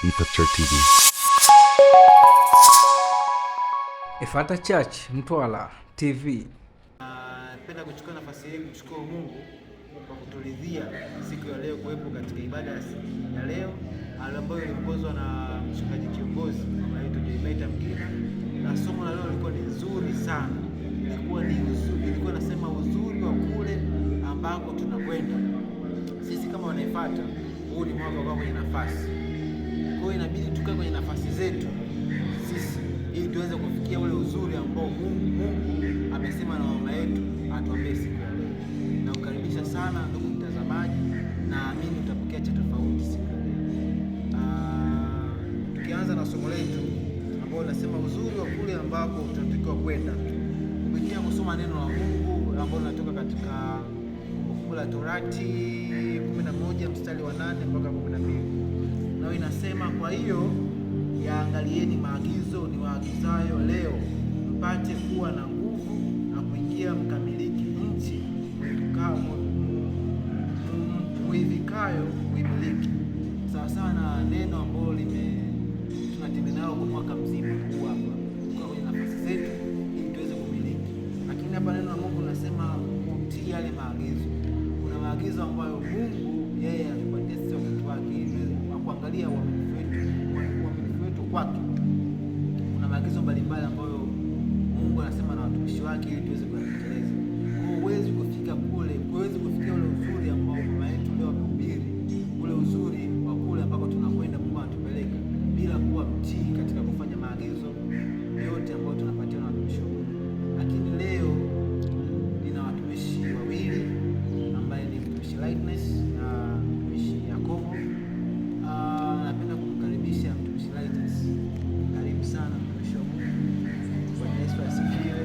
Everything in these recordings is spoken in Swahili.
ePicture TV. Efata Church Mtwara TV. Napenda kuchukua nafasi hii kumshukuru Mungu kwa kuturidhia siku ya leo kuwepo katika ibada ya leo ambayo iliongozwa na mchungaji kiongozi anaitwa Joymaita Mgina, na somo la leo lilikuwa ni nzuri sana. Ilikuwa nasema uzuri wa kule ambako tunakwenda. Sisi kama wanaifuata, huu ni mwaka wa kwenye nafasi. Kwa hiyo inabidi tukae kwenye nafasi zetu sisi ili tuweze kufikia ule uzuri ambao Mungu amesema na mama yetu atuambie siku ya leo. Na ukaribisha sana ndugu mtazamaji, na amini utapokea cha tofauti siku ya leo. Tukianza na somo letu ambao linasema uzuri wa kule ambako tunatakiwa kwenda. Kupitia kusoma neno la Mungu ambalo linatoka katika Kumbukumbu la Torati 11 mstari wa 8 mpaka 12. Nao inasema, kwa hiyo yaangalieni maagizo niwaagizayo leo, mpate kuwa na nguvu na kuingia mkamiliki nchi muivikayo kuimiliki. Sawa sawa na neno ambalo tunatembea nalo kwa mwaka mzima huu hapa, kwa kwenye nafasi zetu ili tuweze kumiliki. Lakini hapa neno la Mungu linasema kutii yale maagizo. Kuna maagizo ambayo Mungu yeye anapatia sisi watu wake ili kuangalia uaminifu wetu kwake. Kuna maagizo mbalimbali ambayo Mungu anasema na watumishi wake ili tuweze kuyatekeleza. Kwa huwezi kufika kule, huwezi kufikia ule uzuri ambao mama yetu leo amehubiri, ule uzuri wa kule ambako tunakwenda Mungu anatupeleka, bila kuwa mtii katika kufanya maagizo yote ambayo tunapatiwa na watumishi wa Mungu. Lakini leo nina watumishi wawili ambaye ni mtumishi Lightness na mtumishi Yakobo. Napenda kumkaribisha mtumishi Lightness. Karibu sana mtumishi wa Mungu. Bwana Yesu asifiwe.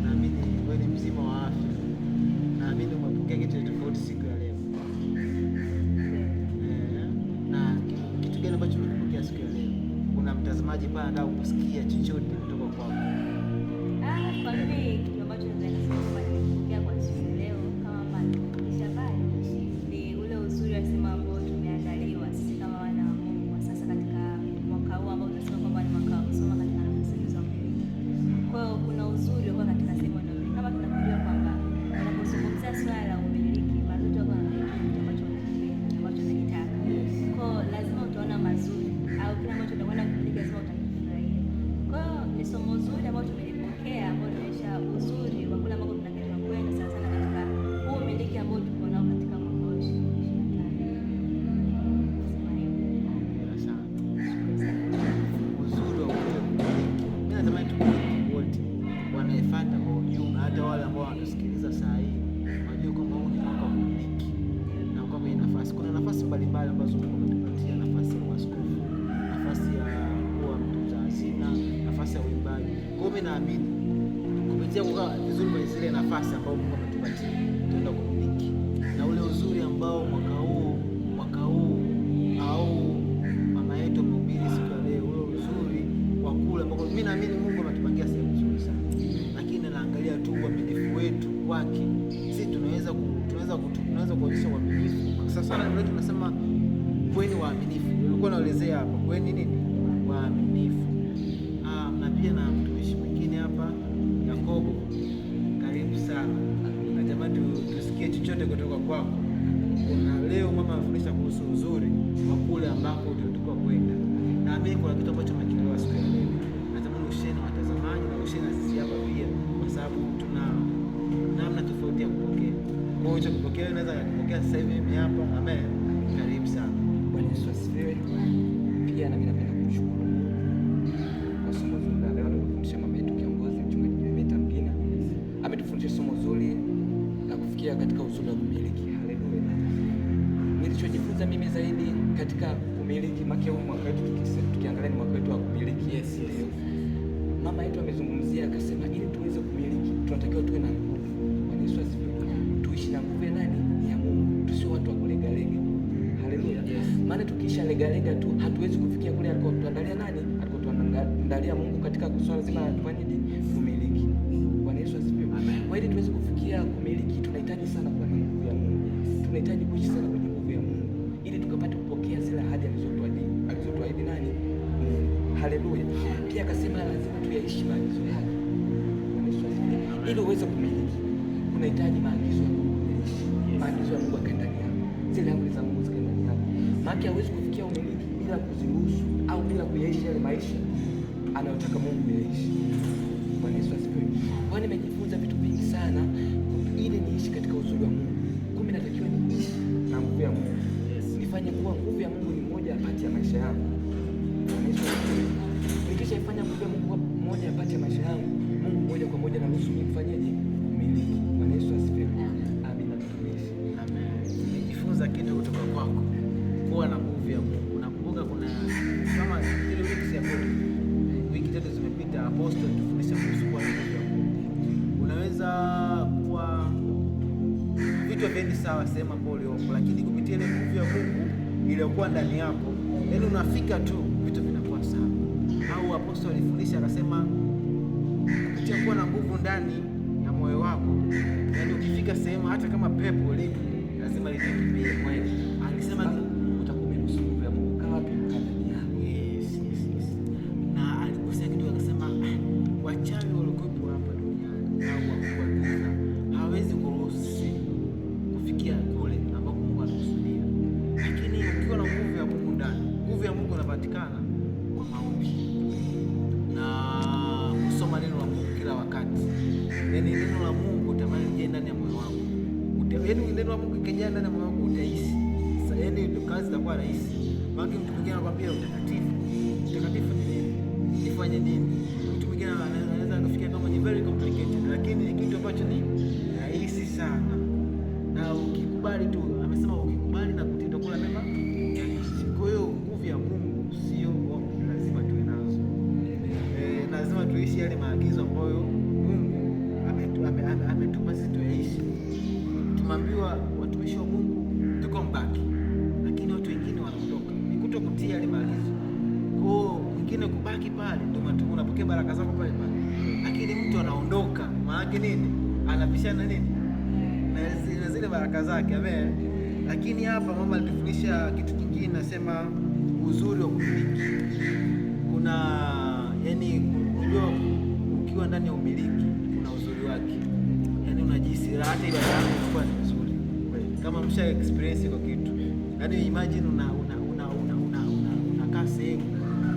Naamini wewe ni mzima wa afya. Naamini umepokea kitu tofauti siku ya leo. Na kitu gani ambacho umepokea siku ya leo? Kuna mtazamaji pale anataka kusikia chochote kutoka kwako. Kwa mimi kitu ambacho nimepokea kwa siku ya leo kama mafundisho bali ni ule uzuri wa sema ambao tumeandaliwa sisi kama wana wa Mungu sasa katika mwaka huu ambao tunasema kwamba ni mwaka wa kusoma katika nafasi za umiliki. Kwa hiyo kuna uzuri wa katika sehemu ya umiliki. Kama tunajua kwamba tunapozungumzia swala la umiliki, mazote wako na kitu ambacho tunakitaka. Kwa hiyo lazima utaona mazuri au kile ambacho utakwenda kumiliki lazima utakifurahia. Kwa hiyo ni somo zuri ambalo tumelipokea ambalo tunaonyesha uzuri wa kule ambako tunataka kwenda sasa katika huu umiliki ambao tuko nao katika mwaka huu. Uzuri wa kule kumiliki. Mimi natamani tukumiliki wote wanaefuata kwa ujumla, hata wale ambao wanatusikiliza saa hii wajue kwamba huu ni mwaka wa kumiliki na kwamba hii nafasi. Kuna nafasi mbalimbali ambazo Mungu ametupatia, nafasi ya uaskofu, nafasi ya kuwa mtunza hazina, nafasi ya uimbaji. Kwa hiyo mimi naamini kupitia kukaa vizuri kwenye zile nafasi ambazo Mungu ametupatia tutaenda kumiliki. Na ule uzuri ambao mwaka huu au mama yetu amehubiri siku ya leo, ule uzuri wa kule ambao mimi naamini Mungu ametupangia sehemu nzuri sana. Lakini naangalia tu uaminifu wetu kwake. Sisi tunaweza kuonyesha uaminifu. Sasa leo tunasema kweni waaminifu. Nilikuwa naelezea hapa kweni nini? Waaminifu. Na pia na mtumishi mwingine hapa Yakobo, karibu sana. Natamani tusikie chochote kutoka kwako. Kuna leo mama anafundisha kuhusu uzuri wa kule ambako tulitoka kwenda. Na mimi kuna kitu ambacho nakielewa siku ya leo. Natamani ushane na watazamaji na ushane na sisi hapa pia, kwa sababu tuna namna tofauti ya kupokea. Kwa hiyo kupokea unaweza kupokea sasa hivi mimi hapa. Amen. Karibu sana. Bwana Yesu asifiwe. Pia na mimi napenda kumshukuru kwa somo zuri la leo alilofundisha mama yetu kiongozi mchungaji Joymaita Mgina. Ametufundisha somo zuri la kufikia katika uzuri wa kumiliki. Haleluya. Nilichojifunza mimi zaidi katika kumiliki mwaka huu, mwaka wetu tukiangalia ni mwaka wetu wa kumiliki. Yes, ndio. Mama yetu amezungumzia akasema ili tuweze kumiliki tunatakiwa tuwe na nguvu. Bwana Yesu asifiwe. Tuishi na nguvu ya nani? Ya Mungu. Tusio watu wa kulegalega. Haleluya. Yes. Maana tukiisha legalega tu hatuwezi kufikia kule alikotuandalia nani? Alikotuandalia Mungu katika swala zima la tufanyaje? Kumiliki. Bwana Yesu asifiwe. Amen. Kwa hiyo tuweze kufikia kumiliki tunahitaji sana kuwa na nguvu ya Mungu. Tunahitaji kuishi sana kwenye nguvu ya Mungu ili tukapate kupokea zile ahadi alizotuahidi Haleluya. Pia akasema lazima tuyaishi maagizo yake. Ili uweze kumiliki, unahitaji maagizo ya Mungu kuyaishi. Maagizo ya Mungu yakae ndani yako, zile amri za Mungu zikae ndani yako. Maana hawezi kufikia umiliki bila kuziruhusu au bila kuyaishi yale maisha anayotaka Mungu kuyaishi. Bwana Yesu asifiwe. Kwa nini nimejifunza vitu vingi sana ili niishi katika uzuri wa Mungu. Kumbe natakiwa niishi na nguvu ya Mungu. Nifanye kuwa nguvu ya Mungu ni moja ya pati ya maisha yangu. Bwana Yesu asifiwe. Nikishaifanya nguvu ya Mungu moja ya pati ya maisha yangu, Mungu moja kwa moja na ruhusu nifanyeje? Umiliki. Bwana Yesu asifiwe. Amina mtumishi. Amen. Nimejifunza kitu kutoka kwako. Kuwa na nguvu ya Mungu. Nakumbuka kuna kama ile wiki tatu zimepita, apostle tufundisha kuhusu kuwa na nguvu ya Mungu. Unaweza kuwa vitu vingi sawa sema ambapo uliopo, lakini kupitia ile nguvu ya Mungu iliyokuwa ndani yako, yaani unafika tu vitu vinakuwa sawa. Au apostle alifundisha akasema kupitia kuwa na nguvu ndani ya moyo wako, yaani ukifika sehemu hata kama pepo lipo lazima litakimbia. Kweli alisema ni utakuwa umeruhusu nguvu ya Mungu kama wapi ndani yako. Yes. Na alikusia kitu akasema wachawi walikuwepo hapa duniani au wakubwa giza hawezi kuruhusu kufikia kule ambako Mungu anakusudia. Lakini ukiwa na nguvu ya Mungu ndani, nguvu ya Mungu inapatikana kwa maombi na kusoma neno la Mungu kila wakati. Yaani neno la Mungu utamani lije ndani ya moyo wako. Yaani neno la Mungu ikija ndani ya moyo wako utaishi. Sasa yaani kazi itakuwa rahisi. Maana mtu mwingine anakuambia utakatifu. Utakatifu ni nini? Nifanye nini? Mtu mwingine anaweza kufikia kama ni very complicated, lakini ni kitu ambacho ni rahisi sana. Na ukikubali tu, amesema ukikubali na kutenda kula mema yaishi. Kwa hiyo nguvu ya Mungu sio lazima tuwe nazo. Lazima tuishi yale maagizo ambayo Mungu ametupa sisi tuyaishi. Tumeambiwa watumishi wa Mungu tuko mbaki, lakini watu wengine wanaondoka. Ni kutokutia yale maagizo. Kwa mwingine kubaki pale ndio unapokea baraka zako pale pale. Lakini mtu anaondoka, maana yake nini? Anapishana nini? Na zile baraka zake. Amen. Lakini hapa mama alitufundisha kitu kingine, nasema uzuri wa kumiliki. Kuna yani, unajua ukiwa ndani ya umiliki kuna uzuri wake. Yaani unajihisi hata ile yako inakuwa ni nzuri. Kama msha experience kwa kitu. Yaani imagine unakaa sehemu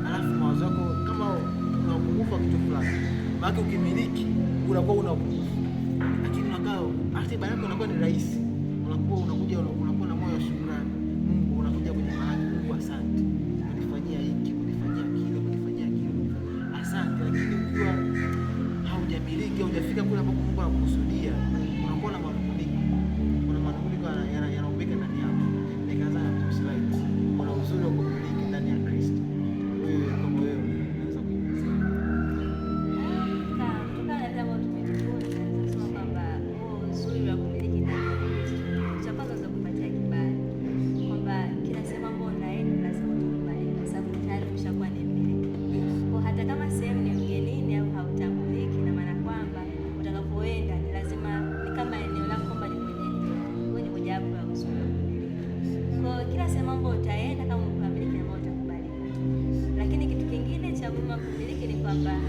alafu mawazo yako kama una upungufu wa kitu fulani. Maana ukimiliki unakuwa una upungufu. Lakini unakaa hata baraka inakuwa ni rahisi. Unakuwa na moyo wa shukrani. Mungu unakuja kwenye mahali, Mungu asante. Unifanyia hiki, unifanyia kile, unifanyia kile. Asante. Lakini ukiwa haujamiliki, haujafika kule ambapo Mungu anakusudia, unakuwa na manunguniko. Kuna manunguniko yanaumbika ndani yako. Nikaanza na kuslide. Kuna uzuri wa kumiliki ndani ya Kristo. Wewe kama wewe unaweza kujifunza.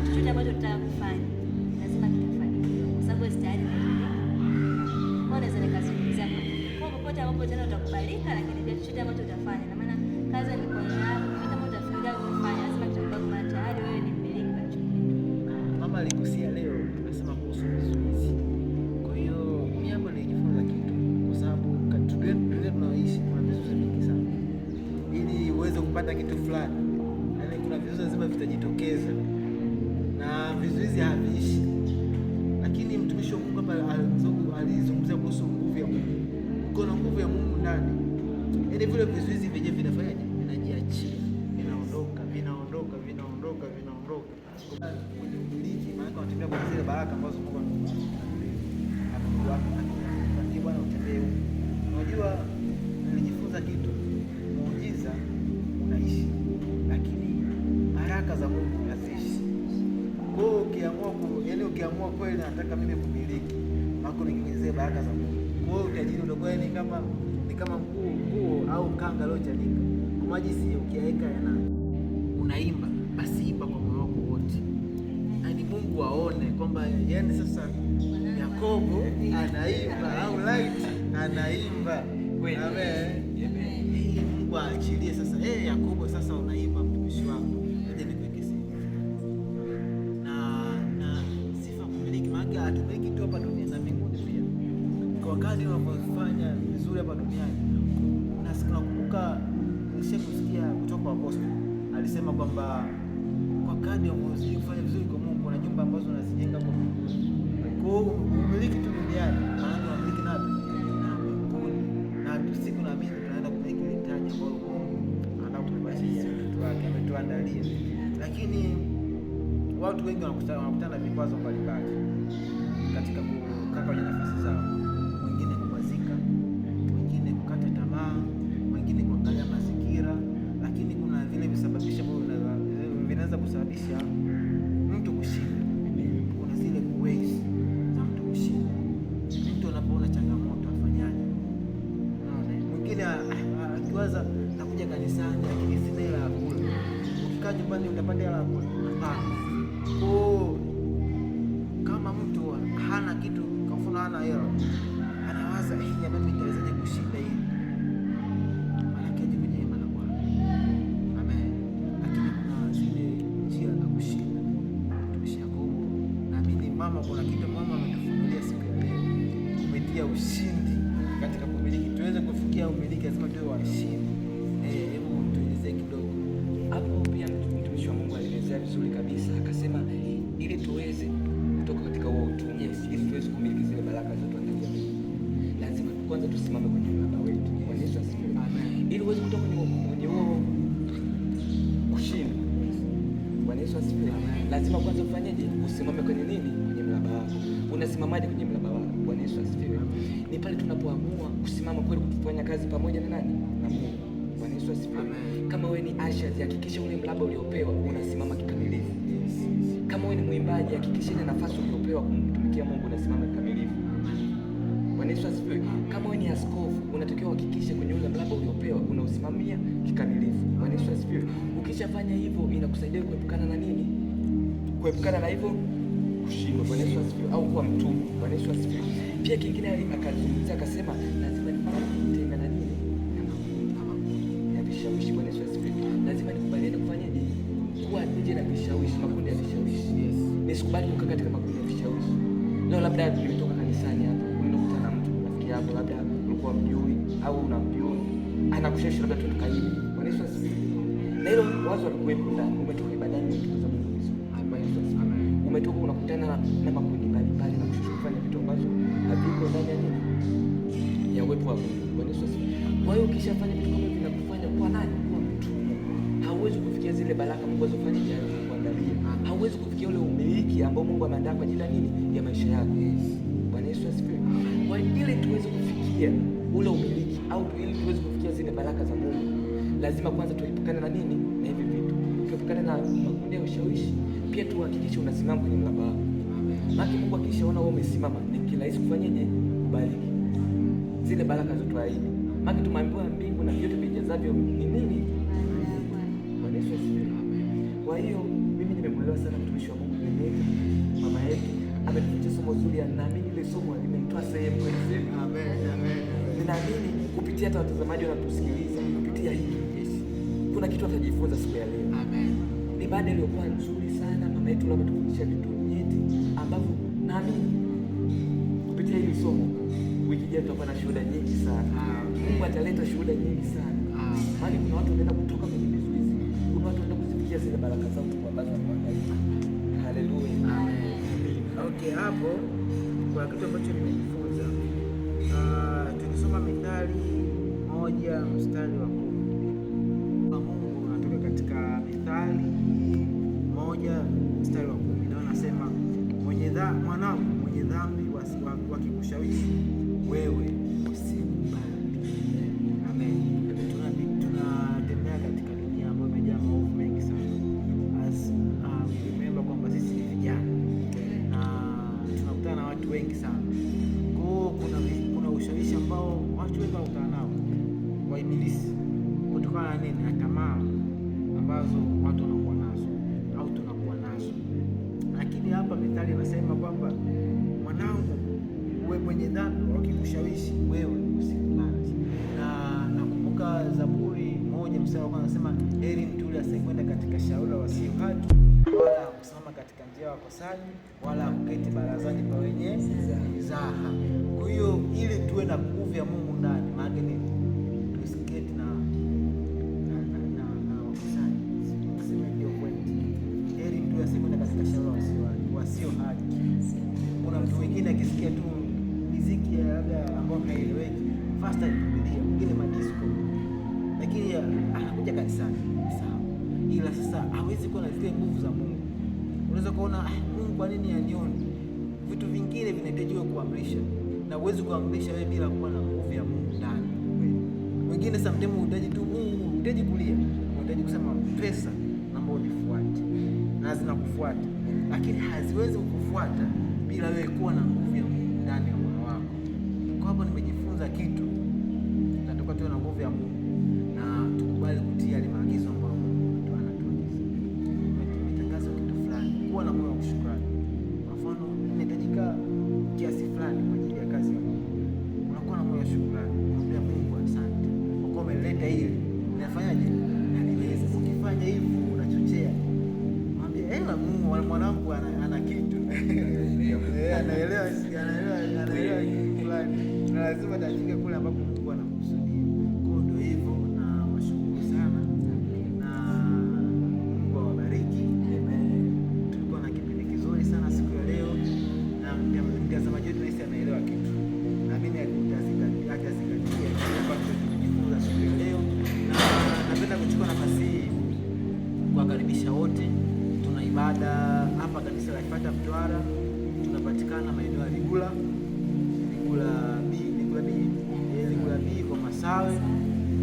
Chochote ambacho tutaka kufanya lazima kitafanikiwa, kwa sababu tayari unaweza nikazungumzia kwa popote ambapo tena utakubalika, lakini pia chochote ambacho utafanya, na maana kazi ni mikono yako, chochote ambacho utafikiria kufanya lazima kitakuwa kwa tayari wewe ni mmiliki wa hicho kitu. Mama aligusia leo, tunasema kuhusu vizuizi. Kwa hiyo mimi hapa nilijifunza kitu, kwa sababu dunia tunaoishi kuna vizuizi vingi sana. Ili uweze kupata kitu fulani, yaani kuna vizuizi lazima vitajitokeza. Na vizuizi haviishi. Lakini mtumishi wa Mungu hapa alizungumzia kuhusu nguvu ya Mungu. Uko na nguvu ya Mungu ndani, yaani vile vizuizi vyenyewe vinafanyaje? Vinajiachia, vinaondoka. Kwenye umiliki, maana unatembea kwa zile baraka ambazo Mungu amekupa. Bwana utembee huko. Unajua nilijifunza kitu, muujiza unaishi, lakini baraka za Mungu haziishi. Kwa hiyo ukiamua kweli nataka mimi kumiliki, mako nikiongezee baraka za Mungu. Kwa hiyo utajiri utakuwa ni kama nguo au kanga leo chanika. Kwa maji si ukiaeka yana unaimba basi kwamba yani sasa Yakobo anaimba au light anaimba. Amen. Mungu aachilie sasa. Yakobo sasa unaimba mtumishi wako. Aje nikuweke sifa. Na sifa kumiliki. Maana hatumiliki tu hapa duniani na mbinguni pia. Kwa kadri unavyofanya vizuri hapa duniani. Nakumbuka nishakusikia kutoka kwa apostoli. Alisema kwamba kwa kadri unavyozidi kufanya vizuri kwa Mungu kuna nyumba ambazo unazijenga kwa mbinguni. Kwa hiyo umiliki tu duniani, maana unamiliki na mbinguni. Na siku naamini tunaenda kumiliki ile taji ambalo Mungu anakupatia watu wake ametuandalia. Lakini watu wengi wanakutana na vikwazo mbalimbali katika kukaa kwenye nafasi zao. Wengine kuwazika, wengine kukata tamaa, wengine kuangalia mazingira, lakini kuna vile visababisha ambavyo vinaweza kusababisha mtu kushinda. Kuna zile ways za mtu kushinda. Mtu anapoona changamoto afanyaje? Mwingine akiwaza nakuja kanisani lakini sina hela ya kula. Ukikaa nyumbani utapata hela ya kula? Hapana. Kama mtu hana kitu, kwa mfano hana hela, anawaza jamani nitawezaje kushinda hili? Anakeje kwenye hema la Bwana. Amen. Lakini kuna zile njia za kushinda. Mtumishi Yakobo, naamini mama, kuna kitu mama ametufungulia siku ya leo kupitia ushindi katika kumiliki. Tuweze kufikia umiliki, lazima tuwe washindi. Hebu tuelezee kidogo hapo. Pia mtumishi wa Mungu alielezea vizuri kabisa, akasema ili tuweze kutoka katika huo utumwa, ili tuweze kumiliki zile baraka zote tunazoziona, lazima kwanza tusimame kwenye mlaba wetu. Bwana Yesu asifiwe. Amen. Ili uweze kutoka kwenye huo kushinda. Bwana Yesu asifiwe. Lazima kwanza ufanyeje? Usimame kwenye nini? Kwenye mlaba wako. Unasimamaje kwenye mlaba wako? Bwana Yesu asifiwe. Ni pale tunapoamua kusimama kweli kufanya kazi pamoja na nani? Na Mungu. Bwana Yesu asifiwe. Kama wewe ni asha, hakikisha ule mlaba uliopewa unasimama kikamilifu. Kama wewe ni mwimbaji, hakikisha ile nafasi uliopewa kumtumikia Mungu unasimama kikamilifu. Bwana Yesu asifiwe. Kama wewe ni askofu, unatakiwa uhakikishe kwenye ule mlaba uliopewa unausimamia kikamilifu. Bwana Yesu asifiwe. Ukishafanya hivyo inakusaidia kuepukana na nini? Kuepukana na hivyo kushindwa. Bwana Yesu asifiwe. Au kuwa mtumwa. Bwana Yesu asifiwe. Pia kingine akazungumzia akasema lazima nikutenga na nini? Na vishawishi. Bwana Yesu asifiwe. Lazima nikubaliane kufanyaje? Kuwa nje na vishawishi, makundi ya vishawishi. Nisikubali kukaa katika makundi ya vishawishi. Leo labda nimetoka kanisani hapa, unakutana na mtu rafiki yako, labda ulikuwa mjui au unamjua, anakushawishi labda tu tukaibe. Bwana Yesu asifiwe. Na hilo wazo likuwepo ndani, umetoka ibadani kutukuza Mungu vizuri. Bwana Yesu asifiwe. Umetoka unakutana na makundi mbalimbali na kushawishi kufanya vitu ambavyo haviko ndani ya nini? Ya uwepo wa Mungu. Bwana Yesu asifiwe. Kwa hiyo ukishafanya vitu kama hivi vinakufanya kuwa nani? Kuwa mtumwa. Hauwezi kufikia zile baraka Mungu azofanya kuandalia. Hauwezi kufikia ule umiliki ambao Mungu ameandaa kwa ajili ya nini? Ya maisha yako. Bwana Yesu asifiwe. Kwa ili tuweze kufikia ule umiliki au ili tuweze kufikia zile baraka za Mungu, lazima kwanza tuepukane na nini? Na hivi vitu. Tuepukane na makundi ya ushawishi. Pia tuhakikishe unasimama kwenye mlaba wako. Maana Mungu akishaona wewe umesimama, ni kirahisi kufanyaje? Kubariki zile baraka zote ahidi. Maana tumeambiwa mbingu na vyote vijazavyo ni nini? Bwana Yesu asifiwe. Kwa hiyo mimi nimemwelewa sana mtumishi wa Mungu mwenyewe, mama yetu ametufundisha somo zuri, naamini ile somo limemtoa sehemu kwenye sehemu. Amen, amen. Ninaamini kupitia hata watazamaji wanatusikiliza kupitia hii kesi, kuna kitu atajifunza siku ya leo. Amen. Ni baada iliyokuwa nzuri sana, mama yetu ametufundisha vitu nyeti ambavyo naamini kupitia hili somo wiki ijayo tutakuwa na shuhuda nyingi sana. Mungu ataleta shuhuda nyingi sana. Maana kuna watu wanaenda kutoka kwenye vizuizi. Kuna watu wanaenda kuzifikia zile baraka zao kwa ambazo wanaangalia. Haleluya. Amen. Okay, hapo kwa kitu ambacho nimejifunza. Tukisoma Mithali 1:10. Mungu anatoka katika Mithali 1:10. Na anasema mwanangu, mwenye dhambi wakikushawishi wewe usikubali. Amen. Tunatembea katika dunia ambayo imejaa maovu mengi sana. Remember kwamba sisi ni vijana na tunakutana na watu wengi sana. Kwa hiyo kuna ushawishi ambao watu wengi wanakutana nao wa ibilisi kutokana na nini? Na tamaa ambazo watu wanakuwa nazo au tunakuwa nazo. Lakini hapa mithali inasema kwamba mwanangu, uwe mwenye dhambi wakikushawishi wewe usikubali. Na nakumbuka Zaburi 1:1 anasema, heri mtu yule asiyekwenda katika shauri la wasio haki, wala kusimama katika njia ya wakosaji, wala kuketi barazani pa wenye mizaha. Kwa hiyo ili tuwe na nguvu ya Mungu ndani, maana ni tusiketi na wakosaji. Tuseme ndio kweli. Heri mtu asiyekwenda katika shauri la wasio haki. Kuna mtu mwingine akisikia tu muziki labda ambao haieleweki, fast anakimbia, mwingine madisco, lakini anakuja kanisani sawa, ila sasa hawezi kuwa na zile nguvu za Mungu. Unaweza kuona Mungu kwa nini anioni? Vitu vingine vinahitajiwa kuamrisha, na huwezi kuamrisha wewe bila kuwa na nguvu ya Mungu ndani. Wengine sometimes unahitaji tu Mungu, unahitaji kulia, unahitaji kusema pesa, naomba unifuate, na zinakufuata, lakini haziwezi kukufuata bila wewe kuwa na nguvu ya Mungu ndani ya moyo wako. Kwa hapo nimejifunza kitu, tunatoka tuwe na nguvu ya Mungu na tukubali kutii yale maagizo ambayo Mungu anatuagiza. Umetangaza kitu fulani, kuwa na moyo wa shukrani. Kwa mfano, inahitajika kiasi fulani kwa ajili ya kazi ya Mungu, unakuwa na moyo wa shukrani, unamwambia Mungu asante kwa kuwa umeleta hili, ninafanyaje na niweze. Ukifanya hivyo unachochea, mwambie Mungu, mwanangu ana kitu anaelewa kitu fulani, na lazima tajike kule ambapo Mungu anakusudia. Kwa ndio hivyo, na washukuru sana na Mungu awabariki. Tulikuwa na kipindi kizuri sana siku ya leo, na mtazamaji wetu nasi anaelewa kitu, naamini atazingatia kile ambacho tumejifunza siku ya leo. Na napenda kuchukua nafasi hii kuwakaribisha wote. Tuna ibada hapa kanisa la Ifata Mtwara, tunapatikana maeneo ya Ligula B kwa Masawe.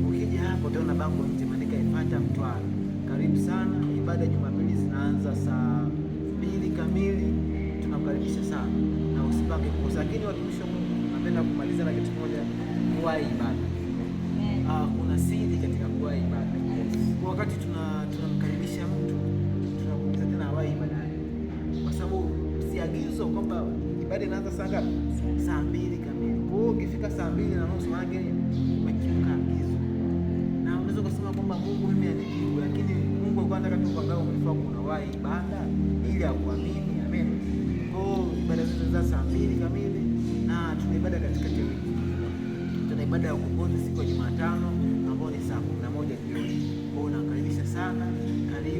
Ukija hapo utaona bango nje imeandika Ifata Mtwara. Karibu sana. Ibada Jumapili zinaanza saa 2 kamili. Tunakukaribisha sana na usipange kukosa. Lakini watumishi wa Mungu, napenda kumaliza na kitu kimoja, kuwahi ibada. Kuna siri katika kuwahi ibada. Kwa wakati tunamkaribisha mtu, tunakuuliza tena awahi ibadani, kwa sababu siagizo kwamba ibada inaanza saa ngapi? Saa 2 kamili. Kwa hiyo ukifika saa 2:30 maana umekiuka agizo. Na unaweza kusema kwamba Mungu mimi anijibu, lakini Mungu alikuwa anataka tu kwamba umefaa kunawahi ibada ili akuamini. Amen. Kwa hiyo ibada zetu za saa 2 kamili, na tuna ibada katikati ya wiki. Tuna ibada ya ukombozi siku ya Jumatano ambayo ni saa 11 jioni. Kwa hiyo nakaribisha sana. Karibu.